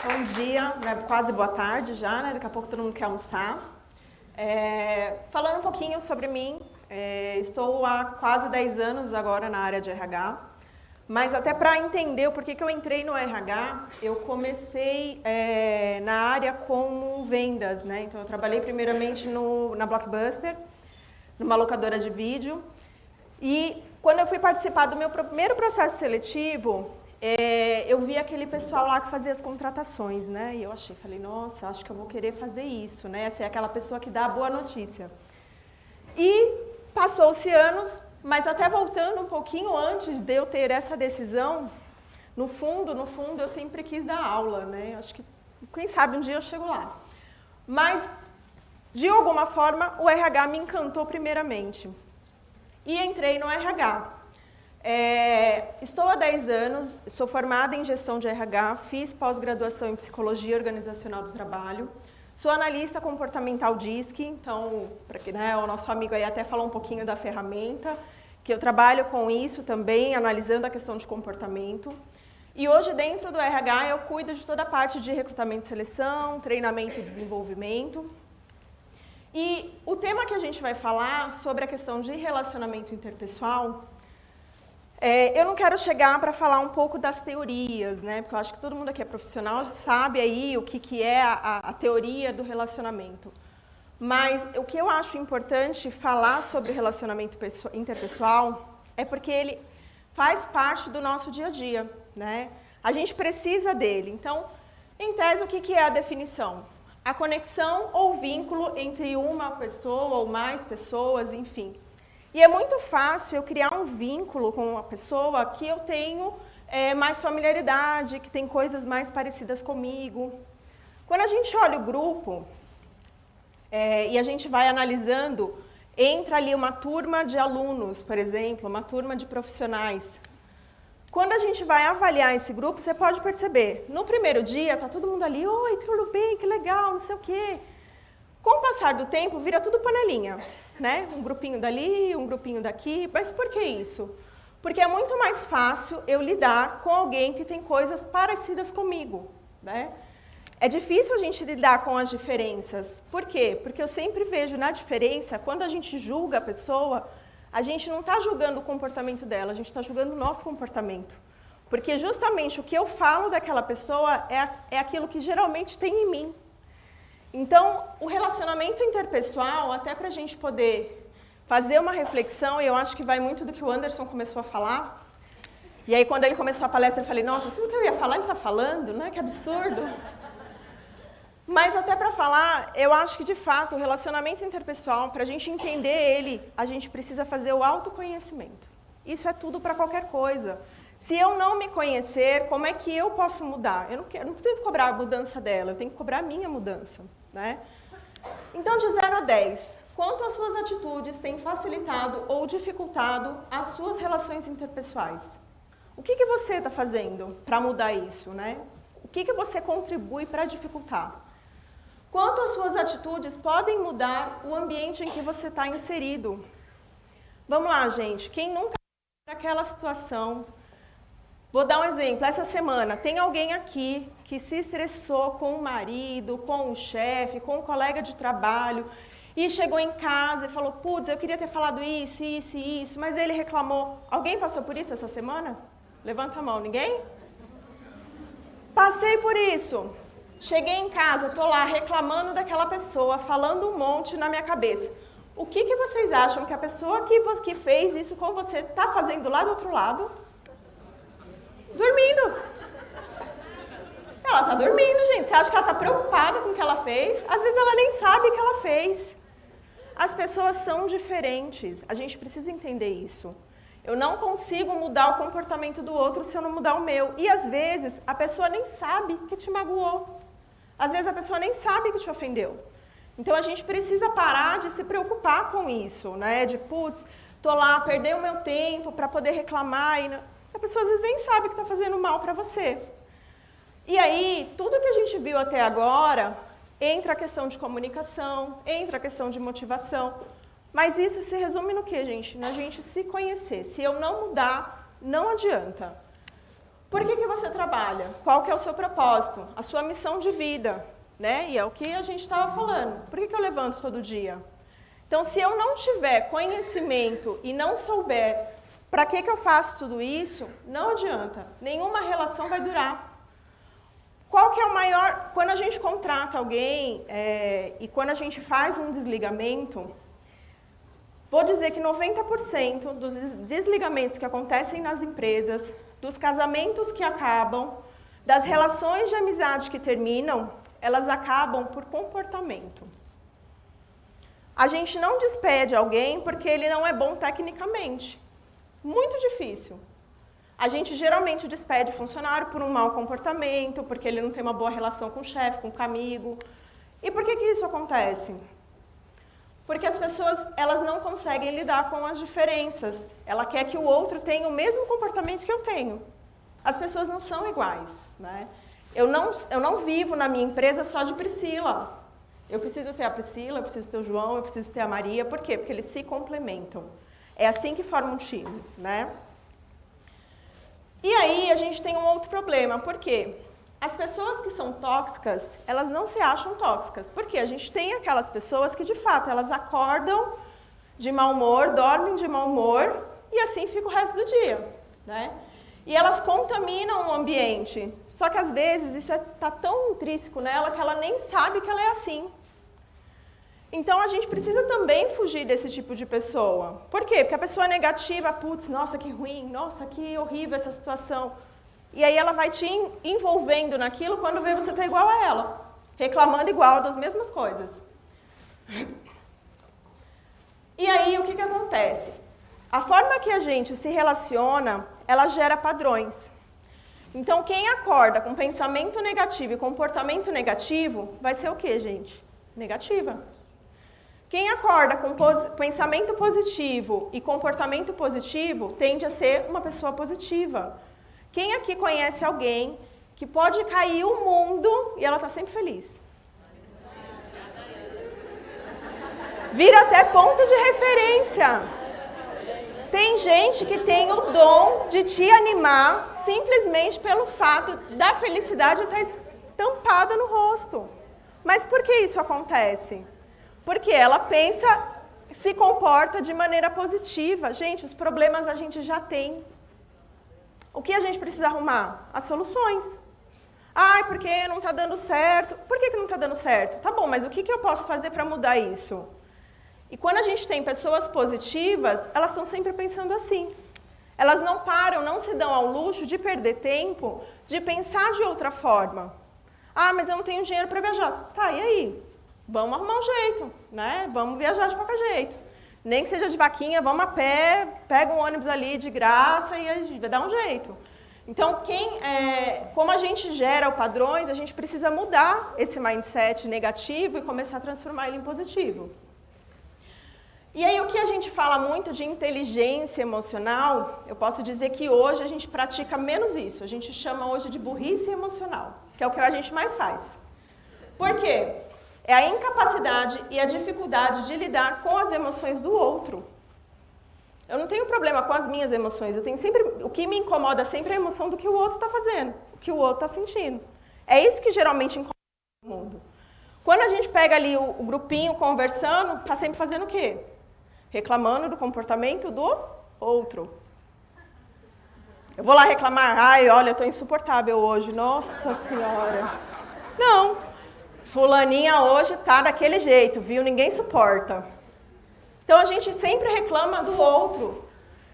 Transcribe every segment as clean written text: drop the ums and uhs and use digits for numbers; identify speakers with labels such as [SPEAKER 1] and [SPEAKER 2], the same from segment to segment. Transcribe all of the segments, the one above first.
[SPEAKER 1] Bom dia, né? Quase boa tarde já, né? Daqui a pouco todo mundo quer almoçar. Falando um pouquinho sobre mim, estou há quase 10 anos agora na área de RH, mas até para entender o porquê que eu entrei no RH, eu comecei na área como vendas, né? Então eu trabalhei primeiramente na Blockbuster, numa locadora de vídeo, e quando eu fui participar do meu primeiro processo seletivo, eu vi aquele pessoal lá que fazia as contratações, né? E eu falei, nossa, acho que eu vou querer fazer isso, né? Ser aquela pessoa que dá a boa notícia. E passou-se anos, mas até voltando um pouquinho antes de eu ter essa decisão, no fundo, eu sempre quis dar aula, né? Acho que, quem sabe, um dia eu chego lá. Mas, de alguma forma, o RH me encantou primeiramente. E entrei no RH. Estou há 10 anos, sou formada em gestão de RH, fiz pós-graduação em psicologia organizacional do trabalho, sou analista comportamental DISC, então, para que o nosso amigo aí até falou um pouquinho da ferramenta, que eu trabalho com isso também, analisando a questão de comportamento. E hoje, dentro do RH, eu cuido de toda a parte de recrutamento e seleção, treinamento e desenvolvimento. E o tema que a gente vai falar sobre a questão de relacionamento interpessoal, eu não quero chegar para falar um pouco das teorias, né? Porque eu acho que todo mundo aqui é profissional, sabe aí o que é a teoria do relacionamento. Mas o que eu acho importante falar sobre relacionamento interpessoal é porque ele faz parte do nosso dia a dia, né? A gente precisa dele. Então, em tese, o que é a definição? A conexão ou vínculo entre uma pessoa ou mais pessoas, enfim. E é muito fácil eu criar um vínculo com uma pessoa que eu tenho mais familiaridade, que tem coisas mais parecidas comigo. Quando a gente olha o grupo e a gente vai analisando, entra ali uma turma de alunos, por exemplo, uma turma de profissionais. Quando a gente vai avaliar esse grupo, você pode perceber, no primeiro dia está todo mundo ali, oi, tudo bem, que legal, não sei o quê. Com o passar do tempo, vira tudo panelinha, né? Um grupinho dali, um grupinho daqui. Mas por que isso? Porque é muito mais fácil eu lidar com alguém que tem coisas parecidas comigo, né? É difícil a gente lidar com as diferenças. Por quê? Porque eu sempre vejo na diferença, quando a gente julga a pessoa, a gente não está julgando o comportamento dela, a gente está julgando o nosso comportamento. Porque justamente o que eu falo daquela pessoa é aquilo que geralmente tem em mim. Então, o relacionamento interpessoal, até para a gente poder fazer uma reflexão, e eu acho que vai muito do que o Anderson começou a falar, e aí quando ele começou a palestra eu falei, nossa, tudo que eu ia falar ele está falando, né? Que absurdo. Mas até para falar, eu acho que de fato o relacionamento interpessoal, para a gente entender ele, a gente precisa fazer o autoconhecimento. Isso é tudo para qualquer coisa. Se eu não me conhecer, como é que eu posso mudar? Eu não preciso cobrar a mudança dela, eu tenho que cobrar a minha mudança, né? Então, de 0 a 10, quanto as suas atitudes têm facilitado ou dificultado as suas relações interpessoais? O que você está fazendo para mudar isso, né? O que você contribui para dificultar? Quanto as suas atitudes podem mudar o ambiente em que você está inserido? Vamos lá, gente. Quem nunca naquela situação... Vou dar um exemplo. Essa semana, tem alguém aqui que se estressou com o marido, com o chefe, com o colega de trabalho e chegou em casa e falou, putz, eu queria ter falado isso, isso e isso, mas ele reclamou. Alguém passou por isso essa semana? Levanta a mão. Ninguém? Passei por isso. Cheguei em casa, estou lá reclamando daquela pessoa, falando um monte na minha cabeça. O que vocês acham que a pessoa que fez isso com você está fazendo lá do outro lado? Dormindo. Ela está dormindo, gente. Você acha que ela está preocupada com o que ela fez? Às vezes ela nem sabe o que ela fez. As pessoas são diferentes. A gente precisa entender isso. Eu não consigo mudar o comportamento do outro se eu não mudar o meu. E às vezes a pessoa nem sabe que te magoou. Às vezes a pessoa nem sabe que te ofendeu. Então a gente precisa parar de se preocupar com isso, né? De, putz, tô lá, perdi o meu tempo para poder reclamar e... A pessoa às vezes nem sabe que está fazendo mal para você. E aí, tudo que a gente viu até agora, entra a questão de comunicação, entra a questão de motivação. Mas isso se resume no quê, gente? Na gente se conhecer. Se eu não mudar, não adianta. Por que você trabalha? Qual que é o seu propósito? A sua missão de vida, né? E é o que a gente estava falando. Por que eu levanto todo dia? Então, se eu não tiver conhecimento e não souber para que eu faço tudo isso, não adianta. Nenhuma relação vai durar. Qual que é o maior... Quando a gente contrata alguém e quando a gente faz um desligamento, vou dizer que 90% dos desligamentos que acontecem nas empresas, dos casamentos que acabam, das relações de amizade que terminam, elas acabam por comportamento. A gente não despede alguém porque ele não é bom tecnicamente. Muito difícil. A gente geralmente despede funcionário por um mau comportamento, porque ele não tem uma boa relação com o chefe, com o amigo. E por que isso acontece? Porque as pessoas elas não conseguem lidar com as diferenças. Ela quer que o outro tenha o mesmo comportamento que eu tenho. As pessoas não são iguais, né? Eu não vivo na minha empresa só de Priscila. Eu preciso ter a Priscila, eu preciso ter o João, eu preciso ter a Maria. Por quê? Porque eles se complementam. É assim que forma um time, né? E aí a gente tem um outro problema. Por quê? As pessoas que são tóxicas, elas não se acham tóxicas. Porque a gente tem aquelas pessoas que, de fato, elas acordam de mau humor, dormem de mau humor e assim fica o resto do dia, né? E elas contaminam o ambiente. Só que, às vezes, isso está tão intrínseco nela que ela nem sabe que ela é assim. Então, a gente precisa também fugir desse tipo de pessoa. Por quê? Porque a pessoa negativa, putz, nossa, que ruim, nossa, que horrível essa situação. E aí ela vai te envolvendo naquilo, quando vê você tá igual a ela, reclamando igual das mesmas coisas. E aí, o que acontece? A forma que a gente se relaciona, ela gera padrões. Então, quem acorda com pensamento negativo e comportamento negativo, vai ser o quê, gente? Negativa. Quem acorda com pensamento positivo e comportamento positivo, tende a ser uma pessoa positiva. Quem aqui conhece alguém que pode cair o mundo e ela está sempre feliz? Vira até ponto de referência. Tem gente que tem o dom de te animar simplesmente pelo fato da felicidade estar estampada no rosto. Mas por que isso acontece? Porque ela pensa, se comporta de maneira positiva. Gente, os problemas a gente já tem. O que a gente precisa arrumar? As soluções. Ai, porque não está dando certo. Por que não está dando certo? Tá bom, mas o que eu posso fazer para mudar isso? E quando a gente tem pessoas positivas, elas estão sempre pensando assim. Elas não param, não se dão ao luxo de perder tempo, de pensar de outra forma. Ah, mas eu não tenho dinheiro para viajar. Tá, e aí? Vamos arrumar um jeito, né? Vamos viajar de qualquer jeito. Nem que seja de vaquinha, vamos a pé, pega um ônibus ali de graça e vai dar um jeito. Então, como a gente gera padrões, a gente precisa mudar esse mindset negativo e começar a transformar ele em positivo. E aí, o que a gente fala muito de inteligência emocional, eu posso dizer que hoje a gente pratica menos isso. A gente chama hoje de burrice emocional, que é o que a gente mais faz. Por quê? É a incapacidade e a dificuldade de lidar com as emoções do outro. Eu não tenho problema com as minhas emoções. O que me incomoda sempre é a emoção do que o outro está fazendo, o que o outro está sentindo. É isso que geralmente incomoda o mundo. Quando a gente pega ali o grupinho conversando, está sempre fazendo o quê? Reclamando do comportamento do outro. Eu vou lá reclamar, ai, olha, eu estou insuportável hoje, nossa senhora. Não. Fulaninha hoje tá daquele jeito, viu? Ninguém suporta. Então, a gente sempre reclama do outro.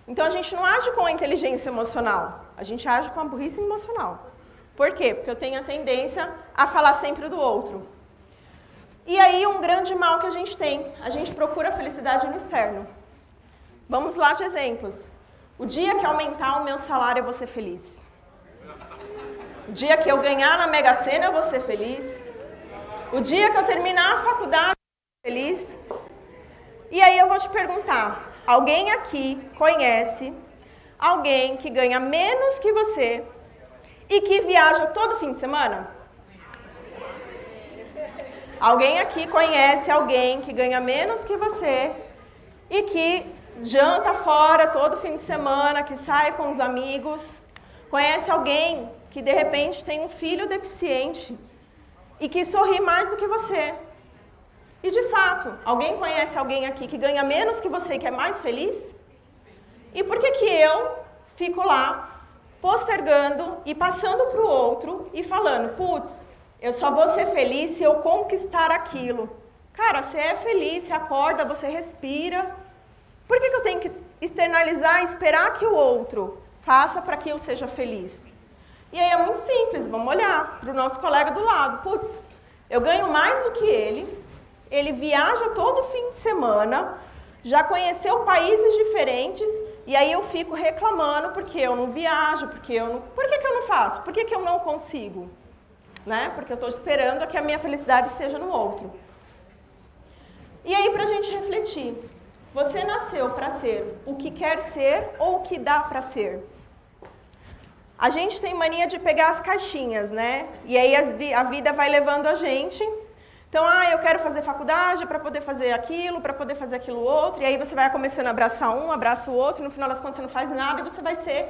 [SPEAKER 1] Então, a gente não age com a inteligência emocional. A gente age com a burrice emocional. Por quê? Porque eu tenho a tendência a falar sempre do outro. E aí, um grande mal que a gente tem. A gente procura a felicidade no externo. Vamos lá de exemplos. O dia que aumentar o meu salário, eu vou ser feliz. O dia que eu ganhar na Mega Sena, eu vou ser feliz. O dia que eu terminar a faculdade, eu vou ser feliz. E aí eu vou te perguntar, alguém aqui conhece alguém que ganha menos que você e que viaja todo fim de semana? Alguém aqui conhece alguém que ganha menos que você e que janta fora todo fim de semana, que sai com os amigos? Conhece alguém que de repente tem um filho deficiente e que sorri mais do que você. E de fato, alguém conhece alguém aqui que ganha menos que você e que é mais feliz? E por que que eu fico lá postergando e passando para o outro e falando, putz, eu só vou ser feliz se eu conquistar aquilo. Cara, você é feliz, você acorda, você respira. Por que que eu tenho que externalizar e esperar que o outro faça para que eu seja feliz? E aí é muito simples, vamos olhar para o nosso colega do lado. Putz, eu ganho mais do que ele viaja todo fim de semana, já conheceu países diferentes, e aí eu fico reclamando porque eu não viajo, porque eu não... Por que que eu não faço? Por que que eu não consigo? Né? Porque eu estou esperando que a minha felicidade esteja no outro. E aí, para a gente refletir, você nasceu para ser o que quer ser ou o que dá para ser? A gente tem mania de pegar as caixinhas, né? E aí a vida vai levando a gente. Então, eu quero fazer faculdade para poder fazer aquilo outro. E aí você vai começando a abraçar um, abraça o outro, e no final das contas você não faz nada e você vai ser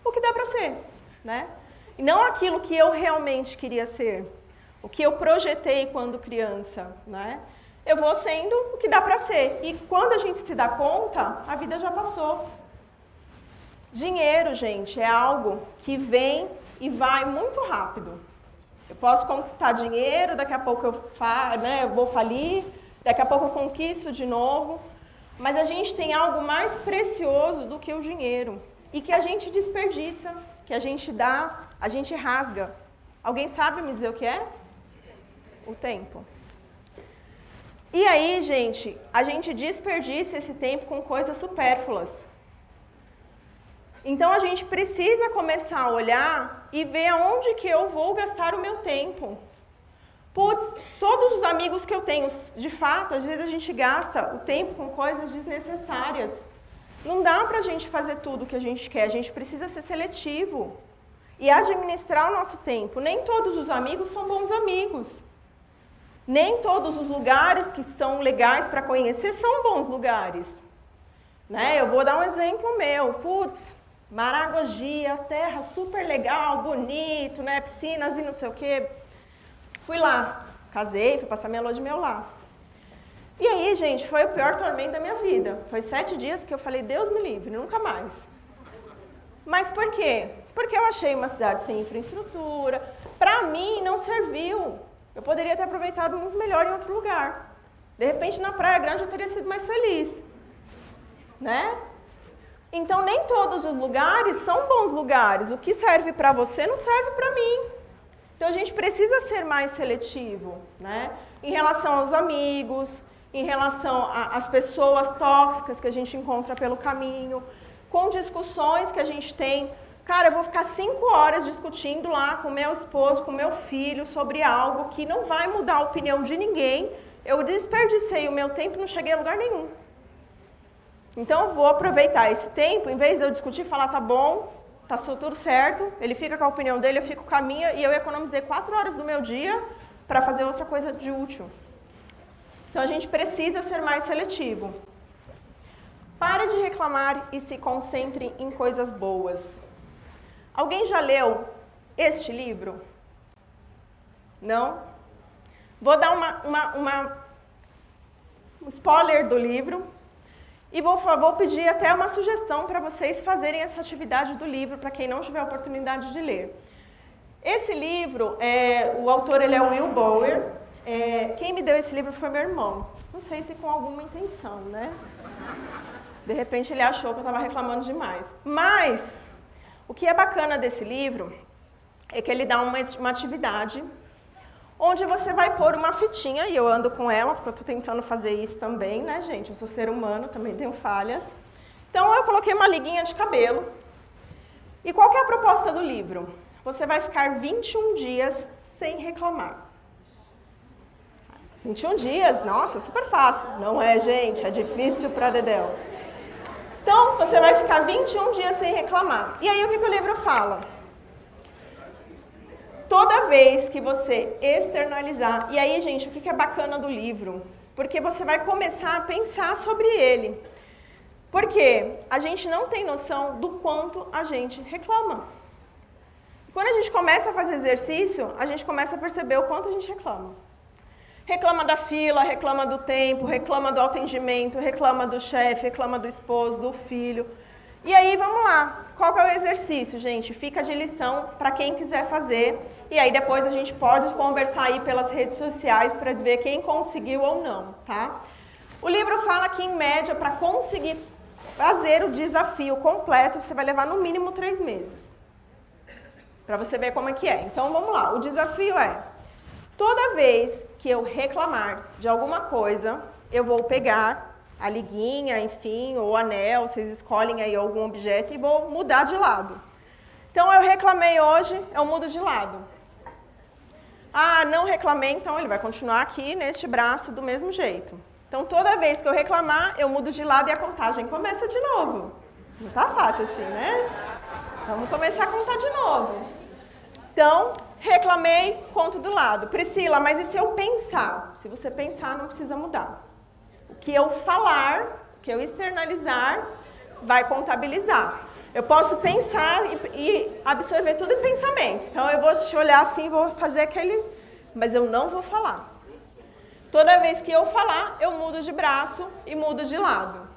[SPEAKER 1] o que dá para ser, né? E não aquilo que eu realmente queria ser, o que eu projetei quando criança, né? Eu vou sendo o que dá para ser. E quando a gente se dá conta, a vida já passou. Dinheiro, gente, é algo que vem e vai muito rápido. Eu posso conquistar dinheiro, daqui a pouco eu vou falir, daqui a pouco eu conquisto de novo. Mas a gente tem algo mais precioso do que o dinheiro. E que a gente desperdiça, que a gente dá, a gente rasga. Alguém sabe me dizer o que é? O tempo. E aí, gente, a gente desperdiça esse tempo com coisas supérfluas. Então, a gente precisa começar a olhar e ver aonde que eu vou gastar o meu tempo. Putz, todos os amigos que eu tenho, de fato, às vezes a gente gasta o tempo com coisas desnecessárias. Não dá pra gente fazer tudo o que a gente quer, a gente precisa ser seletivo e administrar o nosso tempo. Nem todos os amigos são bons amigos. Nem todos os lugares que são legais para conhecer são bons lugares. Né? Eu vou dar um exemplo meu. Putz, Maragogi, a terra super legal, bonito, né? Piscinas e não sei o quê. Fui lá, casei, fui passar minha lua de mel lá. E aí, gente, foi o pior tormento da minha vida. Foi 7 dias que eu falei, Deus me livre, nunca mais. Mas por quê? Porque eu achei uma cidade sem infraestrutura. Para mim, não serviu. Eu poderia ter aproveitado muito melhor em outro lugar. De repente, na Praia Grande, eu teria sido mais feliz. Né? Então, nem todos os lugares são bons lugares. O que serve para você não serve para mim. Então, a gente precisa ser mais seletivo, né? Em relação aos amigos, em relação às pessoas tóxicas que a gente encontra pelo caminho, com discussões que a gente tem. Cara, eu vou ficar 5 horas discutindo lá com meu esposo, com meu filho, sobre algo que não vai mudar a opinião de ninguém. Eu desperdicei o meu tempo e não cheguei a lugar nenhum. Então, eu vou aproveitar esse tempo, em vez de eu discutir, falar, tá bom, tá tudo certo, ele fica com a opinião dele, eu fico com a minha, e eu economizei 4 horas do meu dia para fazer outra coisa de útil. Então, a gente precisa ser mais seletivo. Pare de reclamar e se concentre em coisas boas. Alguém já leu este livro? Não? Vou dar um spoiler do livro e vou pedir até uma sugestão para vocês fazerem essa atividade do livro, para quem não tiver a oportunidade de ler. Esse livro, o autor ele é o Will Bower. Quem me deu esse livro foi meu irmão. Não sei se com alguma intenção, né? De repente ele achou que eu estava reclamando demais. Mas o que é bacana desse livro é que ele dá uma atividade onde você vai pôr uma fitinha, e eu ando com ela, porque eu estou tentando fazer isso também, né, gente? Eu sou ser humano, também tenho falhas. Então, eu coloquei uma liguinha de cabelo. E qual que é a proposta do livro? Você vai ficar 21 dias sem reclamar. 21 dias? Nossa, super fácil. Não é, gente? É difícil pra dedéu. Então, você vai ficar 21 dias sem reclamar. E aí, o que o livro fala? Toda vez que você externalizar... E aí, gente, o que é bacana do livro? Porque você vai começar a pensar sobre ele. Porque a gente não tem noção do quanto a gente reclama. Quando a gente começa a fazer exercício, a gente começa a perceber o quanto a gente reclama. Reclama da fila, reclama do tempo, reclama do atendimento, reclama do chefe, reclama do esposo, do filho. E aí, vamos lá. Qual que é o exercício, gente? Fica de lição para quem quiser fazer. E aí, depois a gente pode conversar aí pelas redes sociais para ver quem conseguiu ou não, tá? O livro fala que, em média, para conseguir fazer o desafio completo, você vai levar no mínimo 3 meses. Para você ver como é que é. Então, vamos lá. O desafio é, toda vez que eu reclamar de alguma coisa, eu vou pegar a liguinha, enfim, ou o anel, vocês escolhem aí algum objeto e vou mudar de lado. Então, eu reclamei hoje, eu mudo de lado. Ah, não reclamei, então ele vai continuar aqui neste braço do mesmo jeito. Então, toda vez que eu reclamar, eu mudo de lado e a contagem começa de novo. Não tá fácil assim, né? Vamos começar a contar de novo. Então, reclamei, conto do lado. Priscila, mas e se eu pensar? Se você pensar, não precisa mudar. O que eu falar, o que eu externalizar, vai contabilizar. Eu posso pensar e absorver tudo em pensamento. Então, eu vou te olhar assim, vou fazer aquele... Mas eu não vou falar. Toda vez que eu falar, eu mudo de braço e mudo de lado.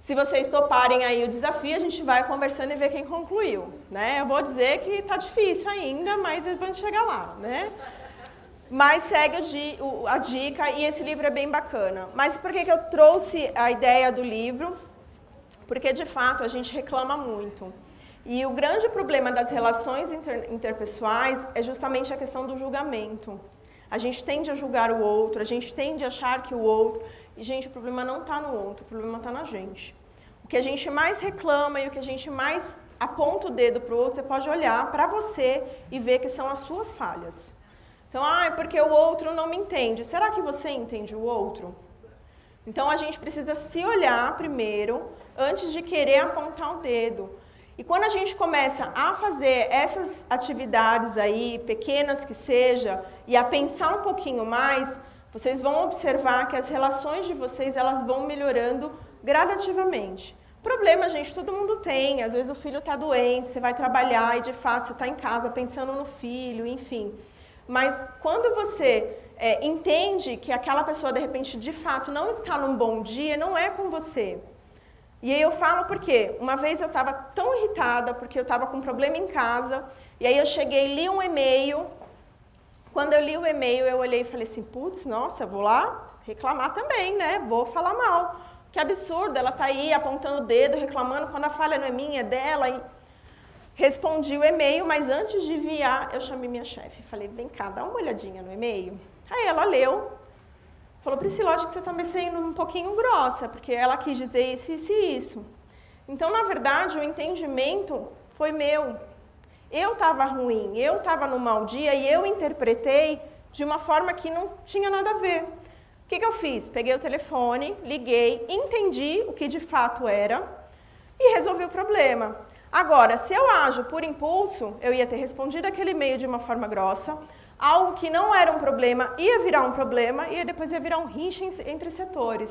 [SPEAKER 1] Se vocês toparem aí o desafio, a gente vai conversando e ver quem concluiu, né? Eu vou dizer que tá difícil ainda, mas eles vão chegar lá, né? Mas segue a dica e esse livro é bem bacana. Mas por que eu trouxe a ideia do livro? Porque, de fato, a gente reclama muito. E o grande problema das relações interpessoais é justamente a questão do julgamento. A gente tende a julgar o outro, a gente tende a achar que o outro... E, gente, o problema não está no outro, o problema está na gente. O que a gente mais reclama e o que a gente mais aponta o dedo para o outro, você pode olhar para você e ver que são as suas falhas. Então, é porque o outro não me entende. Será que você entende o outro? Então, a gente precisa se olhar primeiro, antes de querer apontar o dedo. E quando a gente começa a fazer essas atividades aí, pequenas que seja, e a pensar um pouquinho mais, vocês vão observar que as relações de vocês, elas vão melhorando gradativamente. Problema, gente, todo mundo tem. Às vezes o filho está doente, você vai trabalhar e, de fato, você está em casa pensando no filho, enfim. Mas quando você entende que aquela pessoa, de repente, de fato, não está num bom dia, não é com você. E aí eu falo porque uma vez eu estava tão irritada, porque eu estava com um problema em casa, e aí eu cheguei, li um e-mail. Quando eu li o e-mail, eu olhei e falei assim, putz, nossa, eu vou lá reclamar também, né? Vou falar mal. Que absurdo, ela está aí apontando o dedo, reclamando, quando a falha não é minha, é dela. E respondi o e-mail, mas antes de enviar, eu chamei minha chefe. Falei, vem cá, dá uma olhadinha no e-mail. Aí ela leu, falou, Priscila, acho que você está me sendo um pouquinho grossa, porque ela quis dizer isso, isso e isso. Então, na verdade, o entendimento foi meu. Eu estava ruim, eu estava no mau dia e eu interpretei de uma forma que não tinha nada a ver. O que eu fiz? Peguei o telefone, liguei, entendi o que de fato era e resolvi o problema. Agora, se eu ajo por impulso, eu ia ter respondido aquele e-mail de uma forma grossa, algo que não era um problema ia virar um problema e depois ia virar um rincha entre setores.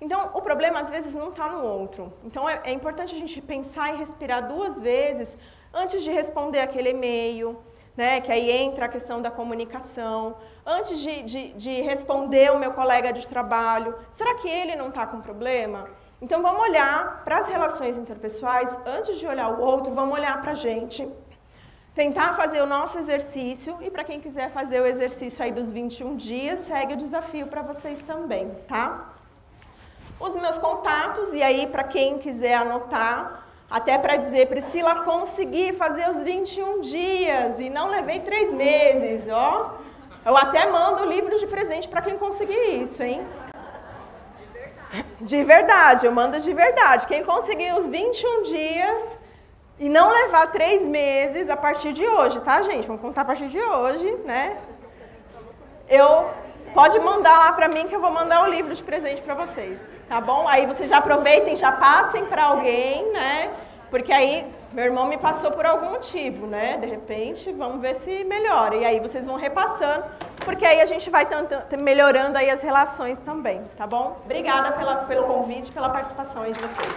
[SPEAKER 1] Então, o problema às vezes não está no outro. Então, é importante a gente pensar e respirar 2 vezes antes de responder aquele e-mail, né, que aí entra a questão da comunicação, antes de responder o meu colega de trabalho, será que ele não está com problema? Então, vamos olhar para as relações interpessoais, antes de olhar o outro, vamos olhar para a gente, tentar fazer o nosso exercício, e para quem quiser fazer o exercício aí dos 21 dias, segue o desafio para vocês também, tá? Os meus contatos, e aí para quem quiser anotar, até para dizer, Priscila, consegui fazer os 21 dias e não levei 3 meses, ó. Eu até mando o livro de presente para quem conseguir isso, hein? De verdade, eu mando de verdade. Quem conseguir os 21 dias e não levar 3 meses a partir de hoje, tá, gente? Vamos contar a partir de hoje, né? Pode mandar lá para mim que eu vou mandar o livro de presente para vocês, tá bom? Aí vocês já aproveitem, já passem para alguém, né? Porque aí meu irmão me passou por algum motivo, né? De repente, vamos ver se melhora. E aí vocês vão repassando, porque aí a gente vai melhorando aí as relações também, tá bom? Obrigada pelo convite, pela participação aí de vocês.